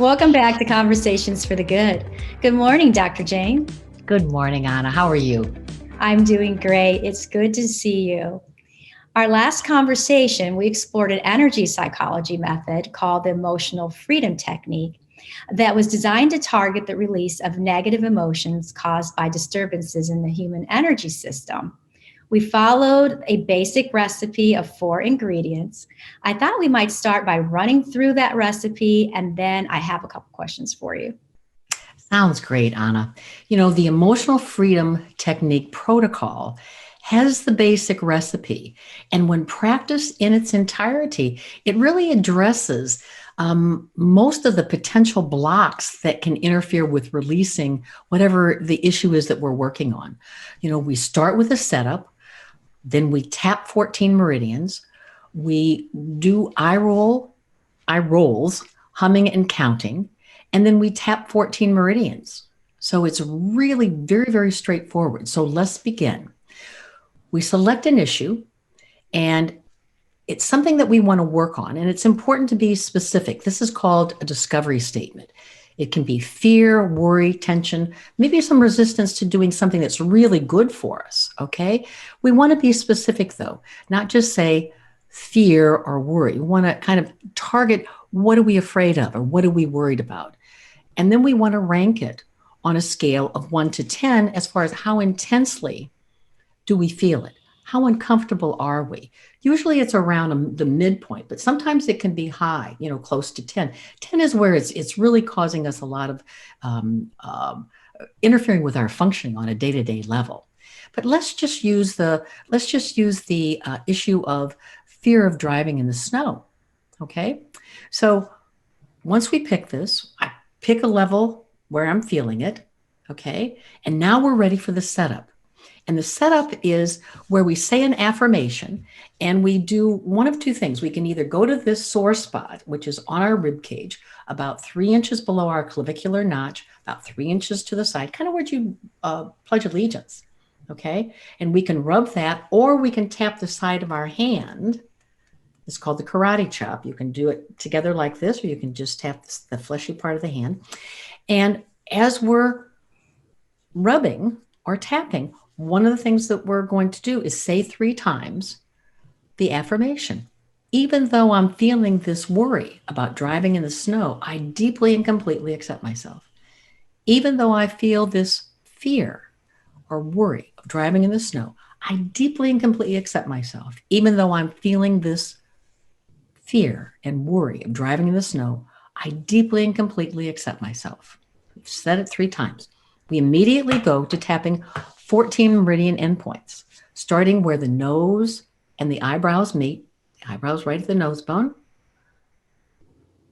Welcome back to Conversations for the Good. Good morning, Dr. Jane. Good morning, Anna. How are you? I'm doing great. It's good to see you. Our last conversation, we explored an energy psychology method called the emotional freedom technique that was designed to target the release of negative emotions caused by disturbances in the human energy system. We followed a basic recipe of 4 ingredients. I thought we might start by running through that recipe, and then I have a couple questions for you. Sounds great, Anna. The emotional freedom technique protocol has the basic recipe. And when practiced in its entirety, it really addresses most of the potential blocks that can interfere with releasing whatever the issue is that we're working on. We start with a setup, then we tap 14 meridians, we do eye rolls, humming and counting, and then we tap 14 meridians. So it's really very, very straightforward. So let's begin. We select an issue, and it's something that we want to work on, and it's important to be specific. This is called a discovery statement. It can be fear, worry, tension, maybe some resistance to doing something that's really good for us, okay? We want to be specific, though, not just say fear or worry. We want to kind of target what are we afraid of or what are we worried about? And then we want to rank it on a scale of 1 to 10 as far as how intensely do we feel it? How uncomfortable are we? Usually it's around the midpoint, but sometimes it can be high, close to 10. 10 is where it's really causing us a lot of interfering with our functioning on a day-to-day level. But let's just use the issue of fear of driving in the snow. Okay, so once we pick this, I pick a level where I'm feeling it. Okay, and now we're ready for the setup. And the setup is where we say an affirmation and we do one of two things. We can either go to this sore spot, which is on our rib cage, about 3 inches below our clavicular notch, about 3 inches to the side, kind of where you pledge allegiance. Okay. And we can rub that, or we can tap the side of our hand. It's called the karate chop. You can do it together like this, or you can just tap the fleshy part of the hand. And as we're rubbing or tapping, one of the things that we're going to do is say 3 times the affirmation. Even though I'm feeling this worry about driving in the snow, I deeply and completely accept myself. Even though I feel this fear or worry of driving in the snow, I deeply and completely accept myself. Even though I'm feeling this fear and worry of driving in the snow, I deeply and completely accept myself. We've said it 3 times. We immediately go to tapping 14 meridian endpoints, starting where the nose and the eyebrows meet, the eyebrows right at the nose bone.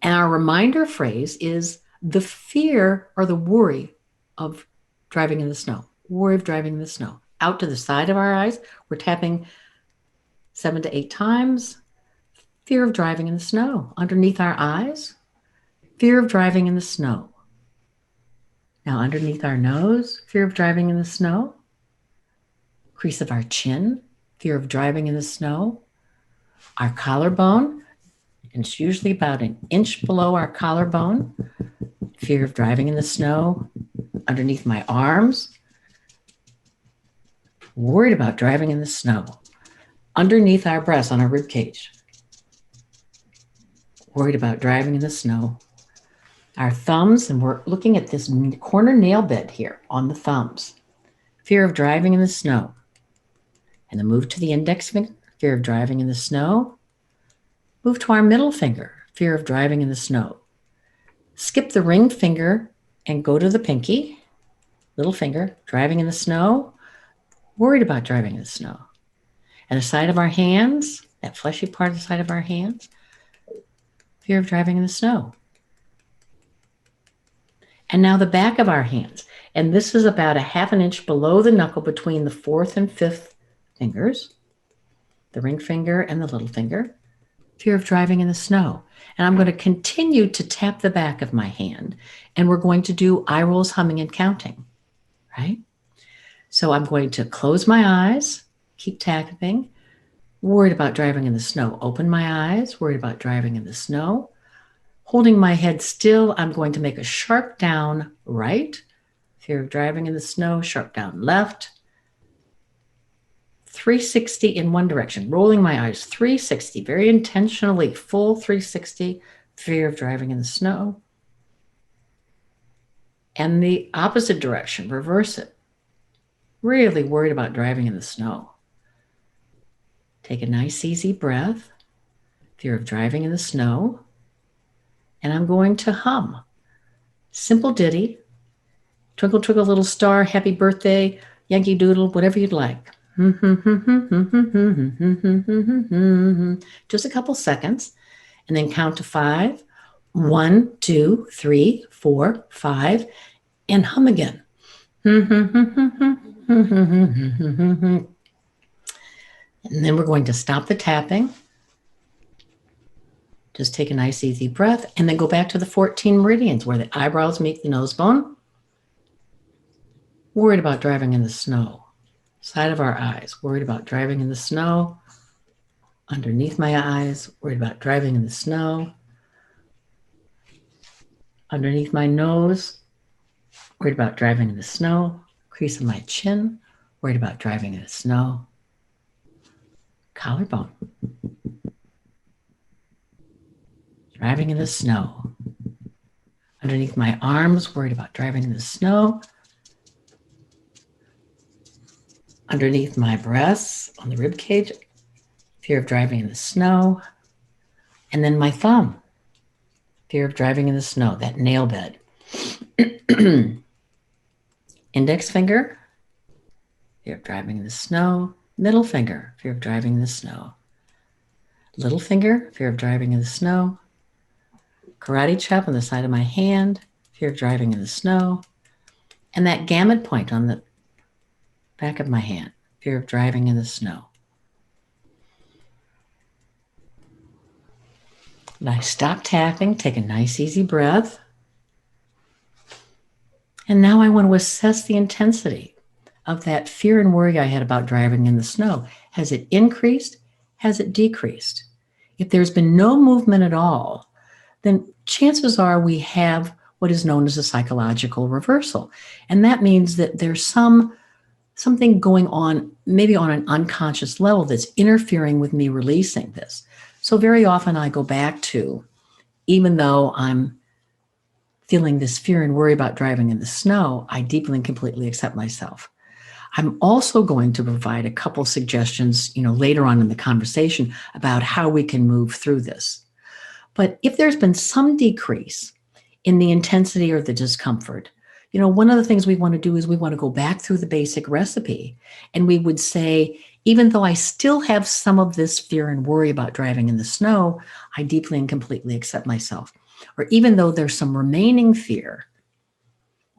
And our reminder phrase is the fear or the worry of driving in the snow, worry of driving in the snow. Out to the side of our eyes, we're tapping 7 to 8 times. Fear of driving in the snow. Underneath our eyes, fear of driving in the snow. Now underneath our nose, fear of driving in the snow. Crease of our chin, fear of driving in the snow. Our collarbone, and it's usually about an inch below our collarbone, fear of driving in the snow. Underneath my arms, worried about driving in the snow. Underneath our breasts on our rib cage, worried about driving in the snow. Our thumbs, and we're looking at this corner nail bed here on the thumbs, fear of driving in the snow. And then move to the index finger, fear of driving in the snow. Move to our middle finger, fear of driving in the snow. Skip the ring finger and go to the pinky, little finger, driving in the snow, worried about driving in the snow. And the side of our hands, that fleshy part of the side of our hands, fear of driving in the snow. And now the back of our hands. And this is about a half an inch below the knuckle between the 4th and 5th fingers, the ring finger and the little finger, fear of driving in the snow. And I'm going to continue to tap the back of my hand, and we're going to do eye rolls, humming, and counting, right? So I'm going to close my eyes, keep tapping, worried about driving in the snow. Open my eyes, worried about driving in the snow. Holding my head still, I'm going to make a sharp down right. Fear of driving in the snow, sharp down left. 360 in one direction, rolling my eyes, 360, very intentionally, full 360, fear of driving in the snow. And the opposite direction, reverse it. Really worried about driving in the snow. Take a nice, easy breath, fear of driving in the snow. And I'm going to hum. Simple ditty, Twinkle, Twinkle, Little Star, Happy Birthday, Yankee Doodle, whatever you'd like. Just a couple seconds, and then count to 5. 1, 2, 3, 4, 5, and hum again. And then we're going to stop the tapping. Just take a nice, easy breath, and then go back to the 14 meridians where the eyebrows meet the nose bone. Worried about driving in the snow. Side of our eyes, worried about driving in the snow. Underneath my eyes, worried about driving in the snow. Underneath my nose, worried about driving in the snow. Crease of my chin, worried about driving in the snow. Collarbone, driving in the snow. Underneath my arms, worried about driving in the snow. Underneath my breasts, on the rib cage, fear of driving in the snow. And then my thumb, fear of driving in the snow, that nail bed. Index finger, fear of driving in the snow. Middle finger, fear of driving in the snow. Little finger, fear of driving in the snow. Karate chop on the side of my hand, fear of driving in the snow. And that gamut point on the back of my hand, fear of driving in the snow. And I stop tapping, take a nice easy breath. And now I want to assess the intensity of that fear and worry I had about driving in the snow. Has it increased? Has it decreased? If there's been no movement at all, then chances are we have what is known as a psychological reversal. And that means that there's something going on, maybe on an unconscious level, that's interfering with me releasing this. So very often I go back to, even though I'm feeling this fear and worry about driving in the snow, I deeply and completely accept myself. I'm also going to provide a couple suggestions, later on in the conversation about how we can move through this. But if there's been some decrease in the intensity or the discomfort, one of the things we want to do is we want to go back through the basic recipe, and we would say, even though I still have some of this fear and worry about driving in the snow, I deeply and completely accept myself. Or even though there's some remaining fear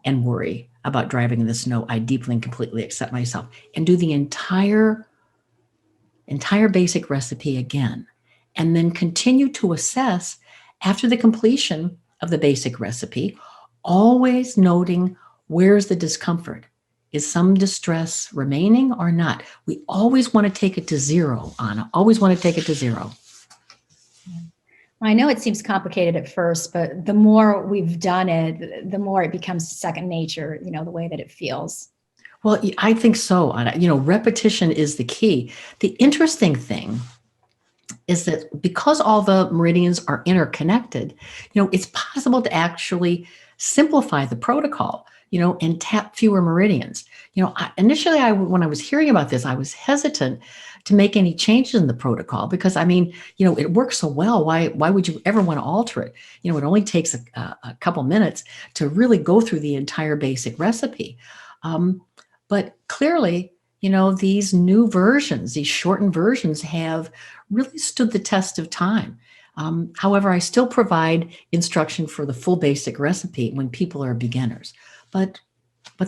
and worry about driving in the snow, I deeply and completely accept myself, and do the entire basic recipe again, and then continue to assess after the completion of the basic recipe, always noting where's the discomfort. Is some distress remaining or not? We always want to take it to zero, Anna. Always want to take it to zero. I know it seems complicated at first, but the more we've done it, the more it becomes second nature, the way that it feels. Well, I think so, Anna. Repetition is the key. The interesting thing is that because all the meridians are interconnected, it's possible to actually simplify the protocol, and tap fewer meridians. Initially, when I was hearing about this, I was hesitant to make any changes in the protocol because, it works so well. Why would you ever want to alter it? It only takes a couple minutes to really go through the entire basic recipe. But clearly, these new versions, these shortened versions have really stood the test of time. However, I still provide instruction for the full basic recipe when people are beginners. But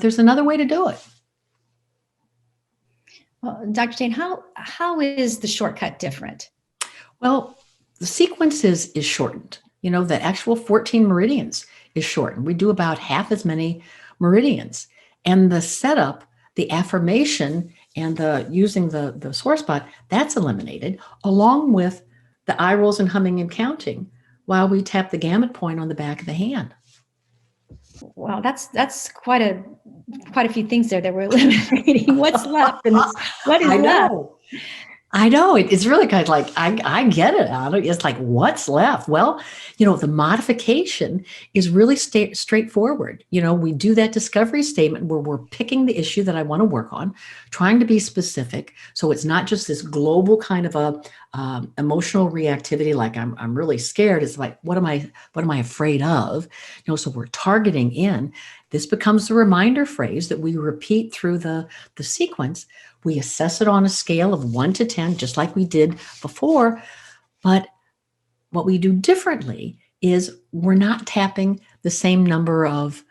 there's another way to do it. Well, Dr. Jane, how is the shortcut different? Well, the sequence is shortened. The actual 14 meridians is shortened. We do about half as many meridians. And the setup, the affirmation, and using the sore spot, that's eliminated, along with the eye rolls and humming and counting, while we tap the gamut point on the back of the hand. Wow, that's quite a few things there that we're eliminating. What's left and what is I left? know. I know it's really kind of like I get it. It's like what's left? Well, the modification is really straightforward. We do that discovery statement where we're picking the issue that I want to work on, trying to be specific. So it's not just this global kind of a emotional reactivity. Like I'm really scared. It's like what am I afraid of? So we're targeting in. This becomes the reminder phrase that we repeat through the sequence. We assess it on a scale of 1 to 10, just like we did before. But what we do differently is we're not tapping the same number of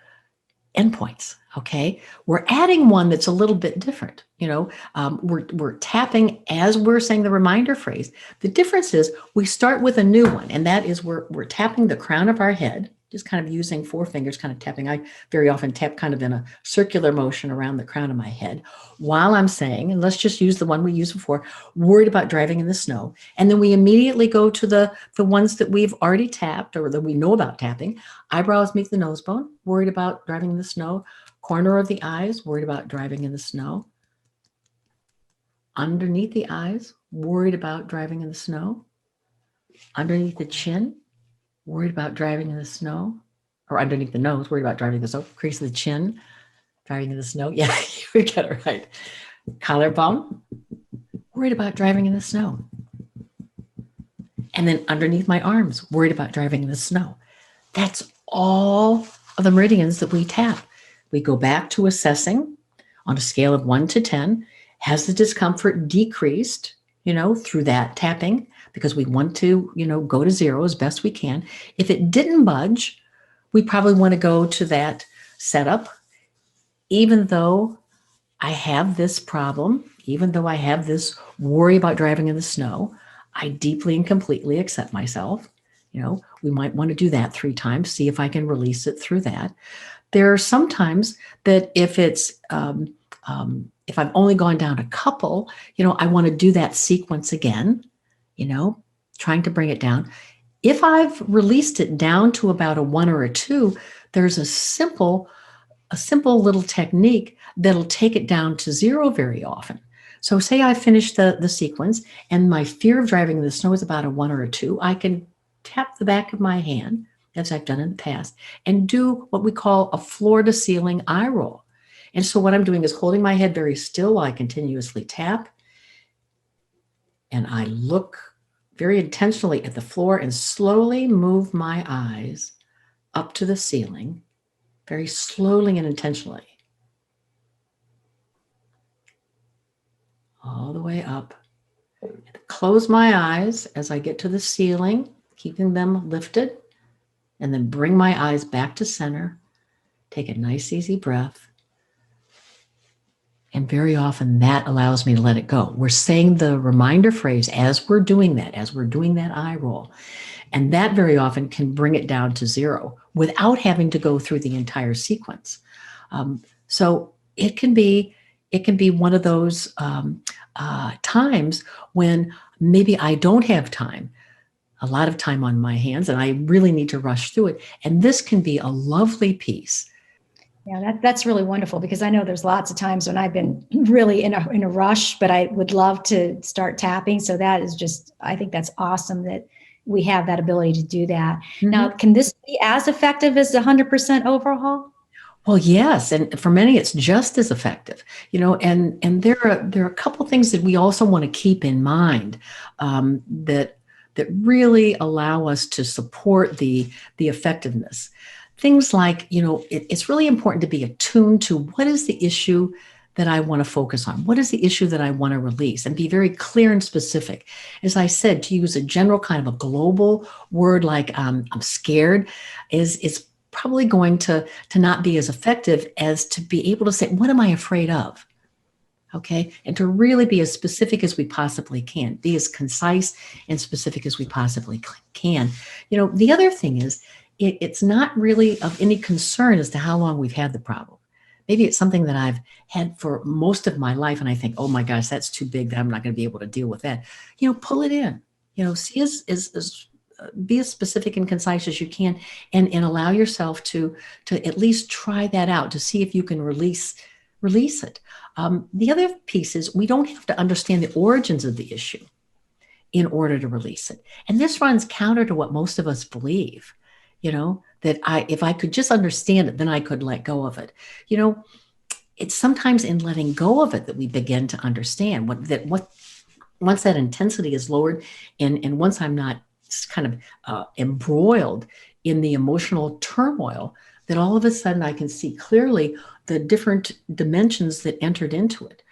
endpoints. Okay, we're adding one that's a little bit different. We're tapping as we're saying the reminder phrase. The difference is we start with a new one, and that is we're tapping the crown of our head, just kind of using 4 fingers, kind of tapping. I very often tap kind of in a circular motion around the crown of my head while I'm saying, and let's just use the one we used before, worried about driving in the snow. And then we immediately go to the ones that we've already tapped or that we know about tapping. Eyebrows meet the nose bone, worried about driving in the snow. Corner of the eyes, worried about driving in the snow. Underneath the eyes, worried about driving in the snow. Underneath the chin, worried about driving in the snow. Or underneath the nose, worried about driving in the snow. Crease of the chin, driving in the snow. Yeah, you get it right. Collarbone, worried about driving in the snow. And then underneath my arms, worried about driving in the snow. That's all of the meridians that we tap. We go back to assessing on a scale of 1 to 10. Has the discomfort decreased, through that tapping? Because we want to, go to 0 as best we can. If it didn't budge, we probably want to go to that setup. Even though I have this problem, even though I have this worry about driving in the snow, I deeply and completely accept myself. We might want to do that 3 times, see if I can release it through that. There are some times that if it's if I've only gone down a couple, I want to do that sequence again, trying to bring it down. If I've released it down to about a 1 or a 2, there's a simple little technique that'll take it down to 0 very often. So say I finished the sequence and my fear of driving in the snow is about a 1 or a 2, I can tap the back of my hand, as I've done in the past, and do what we call a floor to ceiling eye roll. And so what I'm doing is holding my head very still while I continuously tap. And I look very intentionally at the floor and slowly move my eyes up to the ceiling, very slowly and intentionally. All the way up. Close my eyes as I get to the ceiling, keeping them lifted, and then bring my eyes back to center. Take a nice, easy breath. And very often that allows me to let it go. We're saying the reminder phrase as we're doing that eye roll. And that very often can bring it down to 0 without having to go through the entire sequence. So it can be one of those times when maybe I don't have a lot of time on my hands, and I really need to rush through it. And this can be a lovely piece. Yeah, that's really wonderful, because I know there's lots of times when I've been really in a rush, but I would love to start tapping. So that is just, I think that's awesome that we have that ability to do that. Mm-hmm. Now, can this be as effective as the 100% overhaul? Well, yes, and for many, it's just as effective, and there are a couple things that we also want to keep in mind that really allow us to support the effectiveness. Things like, it's really important to be attuned to what is the issue that I want to focus on? What is the issue that I want to release? And be very clear and specific. As I said, to use a general kind of a global word like I'm scared is probably going to not be as effective as to be able to say, what am I afraid of? Okay, and to really be as specific as we possibly can, be as concise and specific as we possibly can. The other thing is, it's not really of any concern as to how long we've had the problem. Maybe it's something that I've had for most of my life, and I think, oh my gosh, that's too big, that I'm not going to be able to deal with that. Pull it in. See as be as specific and concise as you can, and allow yourself to at least try that out to see if you can release it. The other piece is we don't have to understand the origins of the issue in order to release it. And this runs counter to what most of us believe, that if I could just understand it, then I could let go of it. It's sometimes in letting go of it that we begin to understand once that intensity is lowered, and once I'm not kind of embroiled in the emotional turmoil, that all of a sudden I can see clearly the different dimensions that entered into it.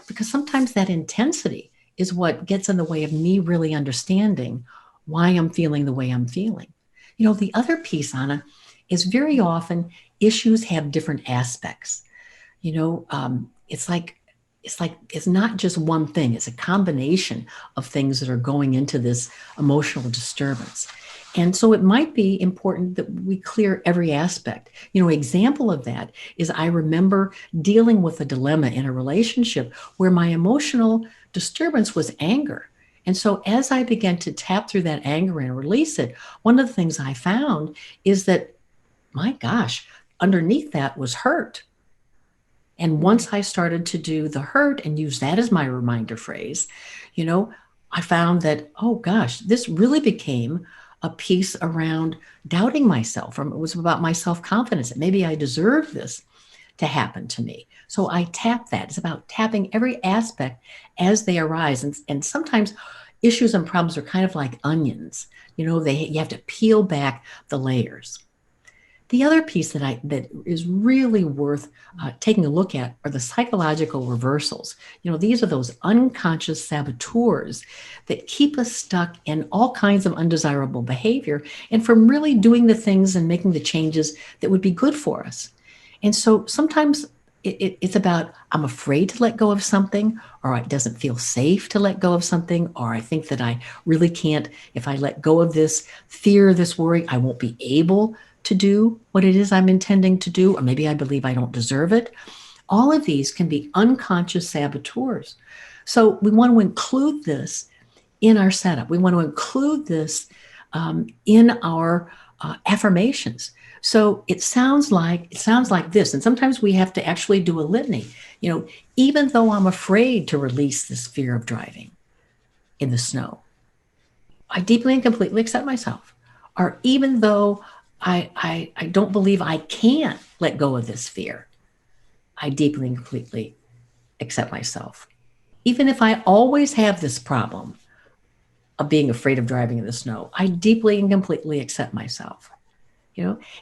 Because sometimes that intensity is what gets in the way of me really understanding why I'm feeling the way I'm feeling. The other piece, Anna, is very often issues have different aspects. It's not just one thing. It's a combination of things that are going into this emotional disturbance. And so it might be important that we clear every aspect. Example of that is I remember dealing with a dilemma in a relationship where my emotional disturbance was anger. And so as I began to tap through that anger and release it, one of the things I found is that, my gosh, underneath that was hurt. And once I started to do the hurt and use that as my reminder phrase, I found that, oh gosh, this really became a piece around doubting myself. It was about my self-confidence, that maybe I deserve this to happen to me. So I tap that. It's about tapping every aspect as they arise. And sometimes issues and problems are kind of like onions. You have to peel back the layers. The other piece that is really worth taking a look at are the psychological reversals. These are those unconscious saboteurs that keep us stuck in all kinds of undesirable behavior and from really doing the things and making the changes that would be good for us. And so sometimes it's about, I'm afraid to let go of something, or it doesn't feel safe to let go of something, or I think that I really can't, if I let go of this fear, this worry, I won't be able to do what it is I'm intending to do, or maybe I believe I don't deserve it. All of these can be unconscious saboteurs. So we want to include this in our setup. We want to include this in our affirmations. So it sounds like this, and sometimes we have to actually do a litany. Even though I'm afraid to release this fear of driving in the snow, I deeply and completely accept myself. Or even though I don't believe I can let go of this fear, I deeply and completely accept myself. Even if I always have this problem of being afraid of driving in the snow, I deeply and completely accept myself.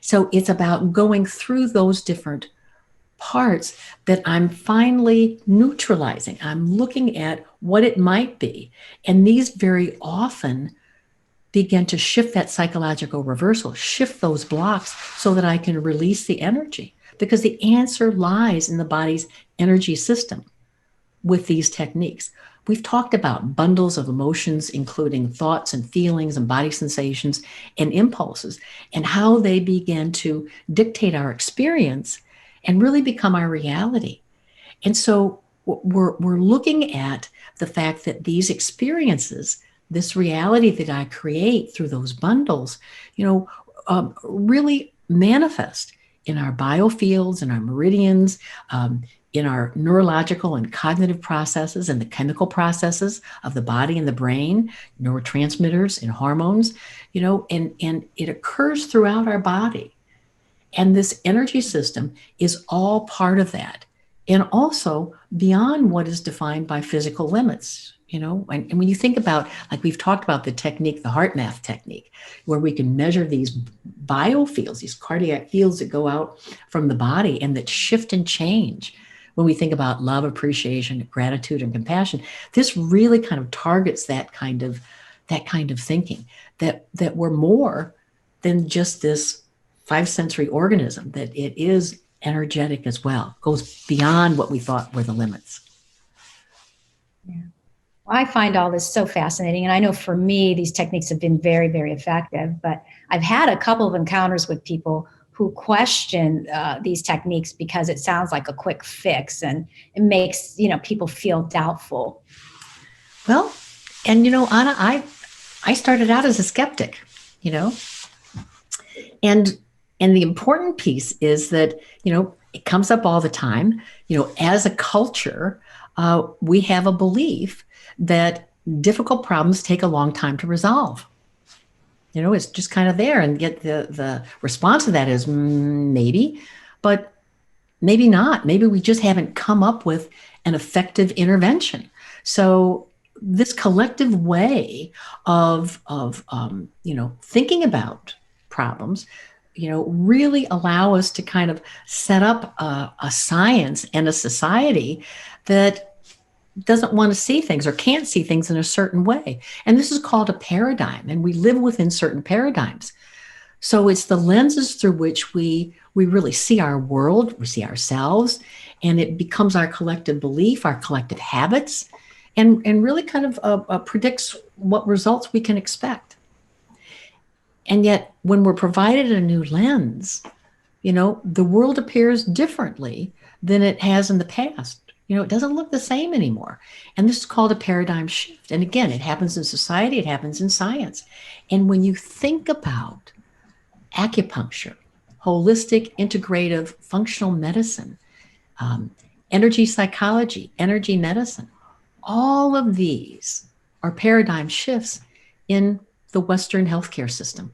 So it's about going through those different parts that I'm finally neutralizing. I'm looking at what it might be. And these very often begin to shift that psychological reversal, shift those blocks so that I can release the energy, because the answer lies in the body's energy system with these techniques. We've talked about bundles of emotions, including thoughts and feelings and body sensations and impulses, and how they begin to dictate our experience and really become our reality. And so we're looking at the fact that these experiences, this reality that I create through those bundles, really manifest in our biofields, in our meridians, in our neurological and cognitive processes and the chemical processes of the body and the brain, neurotransmitters and hormones, and it occurs throughout our body. And this energy system is all part of that. And also beyond what is defined by physical limits, and when you think about, like we've talked about the technique, the heart math technique, where we can measure these biofields, these cardiac fields that go out from the body and that shift and change. When we think about love, appreciation, gratitude, and compassion, this really kind of targets that kind of thinking, that we're more than just this five sensory organism, that it is energetic as well, goes beyond what we thought were the limits. Yeah. Well, I find all this so fascinating. And I know for me, these techniques have been very, very effective. But I've had a couple of encounters with people who question these techniques because it sounds like a quick fix, and it makes people feel doubtful. Well, and Anna, I started out as a skeptic, you know, and and the important piece is that, it comes up all the time. As a culture, we have a belief that difficult problems take a long time to resolve. It's just kind of there, and yet the response to that is maybe, but maybe not. Maybe we just haven't come up with an effective intervention. So this collective way of thinking about problems, really allow us to kind of set up a science and a society that doesn't want to see things or can't see things in a certain way. And this is called a paradigm, and we live within certain paradigms. So it's the lenses through which we really see our world, we see ourselves, and it becomes our collective belief, our collective habits, and really kind of predicts what results we can expect. And yet, when we're provided a new lens, the world appears differently than it has in the past. It doesn't look the same anymore. And this is called a paradigm shift. And again, it happens in society, it happens in science. And when you think about acupuncture, holistic, integrative, functional medicine, energy psychology, energy medicine, all of these are paradigm shifts in the Western healthcare system.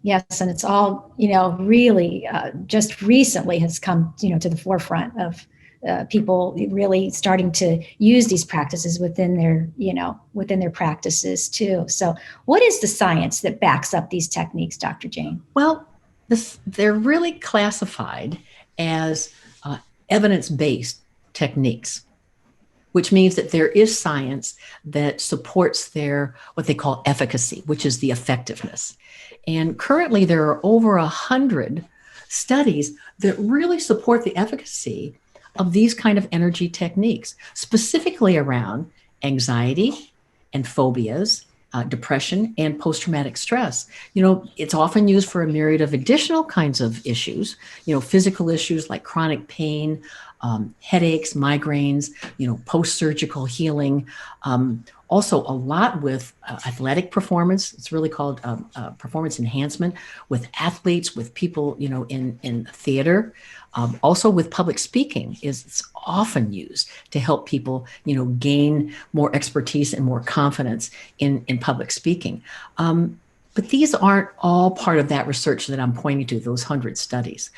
Yes, and it's all, really just recently has come, to the forefront of people really starting to use these practices within their practices too. So, what is the science that backs up these techniques, Dr. Jane? Well, they're really classified as evidence-based techniques, which means that there is science that supports their what they call efficacy, which is the effectiveness. And currently, there are over 100 studies that really support the efficacy of these kind of energy techniques, specifically around anxiety and phobias, depression, and post-traumatic stress. It's often used for a myriad of additional kinds of issues, physical issues like chronic pain, headaches, migraines, post-surgical healing. Also, a lot with athletic performance. It's really called performance enhancement with athletes, with people, in theater. Also, with public speaking, it's often used to help people, gain more expertise and more confidence in public speaking. But these aren't all part of that research that I'm pointing to, those 100 studies.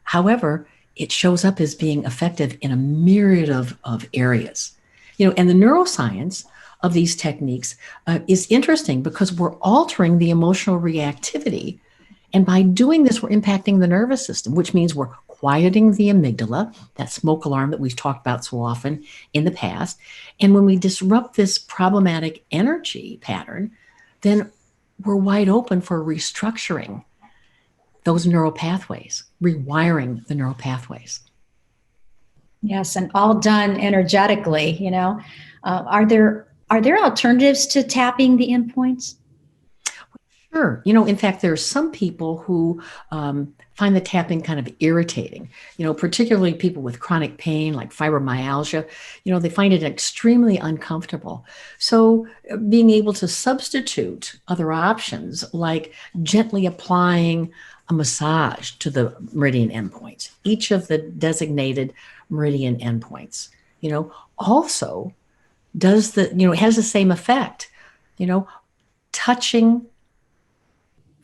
However, it shows up as being effective in a myriad of areas. And the neuroscience of these techniques is interesting because we're altering the emotional reactivity. And by doing this, we're impacting the nervous system, which means we're quieting the amygdala, that smoke alarm that we've talked about so often in the past. And when we disrupt this problematic energy pattern, then we're wide open for restructuring those neural pathways, rewiring the neural pathways. Yes, and all done energetically. Are there alternatives to tapping the endpoints? Sure. In fact, there are some people who find the tapping kind of irritating, particularly people with chronic pain like fibromyalgia. They find it extremely uncomfortable. So being able to substitute other options like gently applying a massage to the meridian endpoints, each of the designated meridian endpoints, also does it has the same effect, touching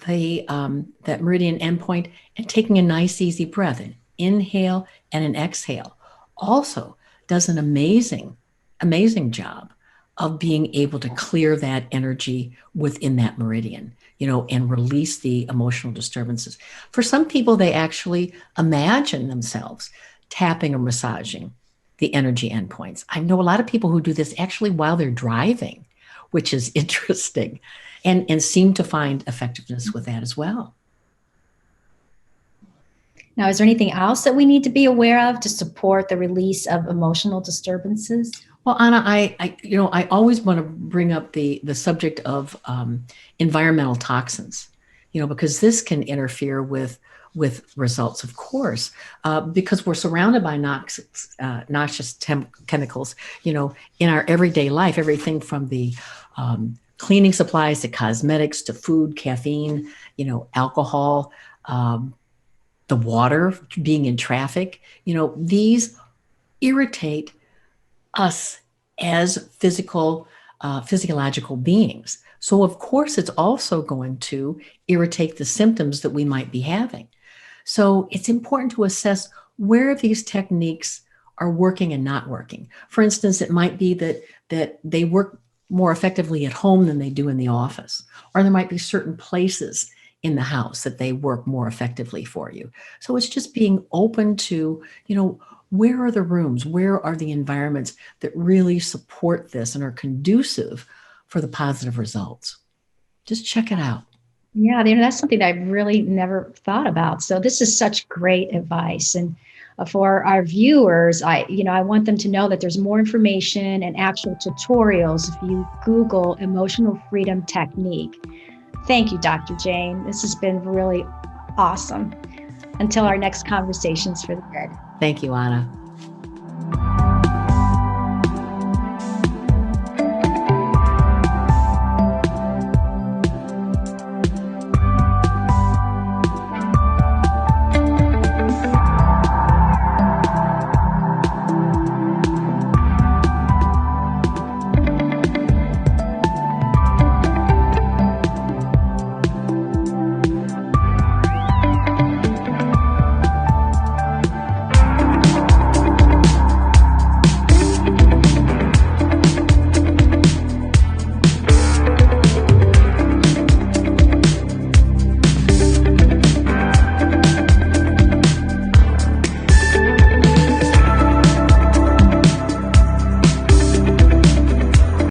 that meridian endpoint and taking a nice easy breath, an inhale and an exhale, also does an amazing job of being able to clear that energy within that meridian, and release the emotional disturbances. For some people, they actually imagine themselves tapping or massaging the energy endpoints. I know a lot of people who do this actually while they're driving, which is interesting, and seem to find effectiveness with that as well. Now, is there anything else that we need to be aware of to support the release of emotional disturbances? Well, Anna, I always want to bring up the subject of environmental toxins, because this can interfere with results, of course, because we're surrounded by noxious chemicals, in our everyday life, everything from the cleaning supplies to cosmetics to food, caffeine, alcohol, the water, being in traffic, these irritate us as physiological beings. So of course, it's also going to irritate the symptoms that we might be having. So it's important to assess where these techniques are working and not working. For instance, it might be that they work more effectively at home than they do in the office, or there might be certain places in the house that they work more effectively for you. So it's just being open to, where are the rooms, where are the environments that really support this and are conducive for the positive results. Just check it out. Yeah, that's something that I really never thought about. So this is such great advice. And for our viewers, I want them to know that there's more information and actual tutorials if you Google emotional freedom technique. Thank you, Dr. Jane. This has been really awesome. Until our next conversations for the good. Thank you, Anna.